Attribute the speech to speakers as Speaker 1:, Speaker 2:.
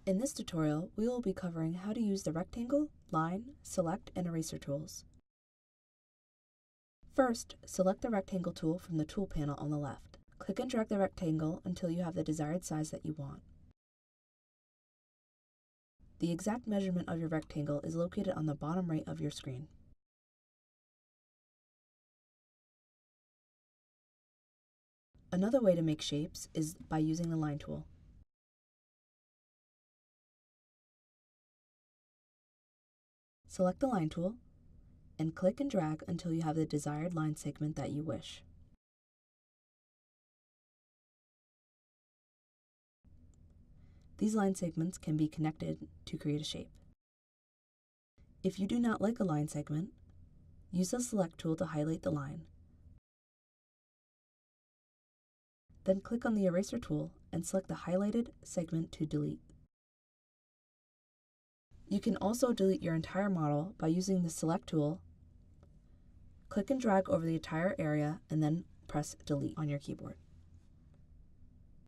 Speaker 1: In this tutorial, we will be covering how to use the rectangle, line, select, and eraser tools. First, select the rectangle tool from the tool panel on the left. Click and drag the rectangle until you have the desired size that you want. The exact measurement of your rectangle is located on the bottom right of your screen. Another way to make shapes is by using the line tool. Select the line tool and click and drag until you have the desired line segment that you wish. These line segments can be connected to create a shape. If you do not like a line segment, use the Select tool to highlight the line. Then click on the Eraser tool and select the highlighted segment to delete. You can also delete your entire model by using the Select tool. Click and drag over the entire area and then press Delete on your keyboard.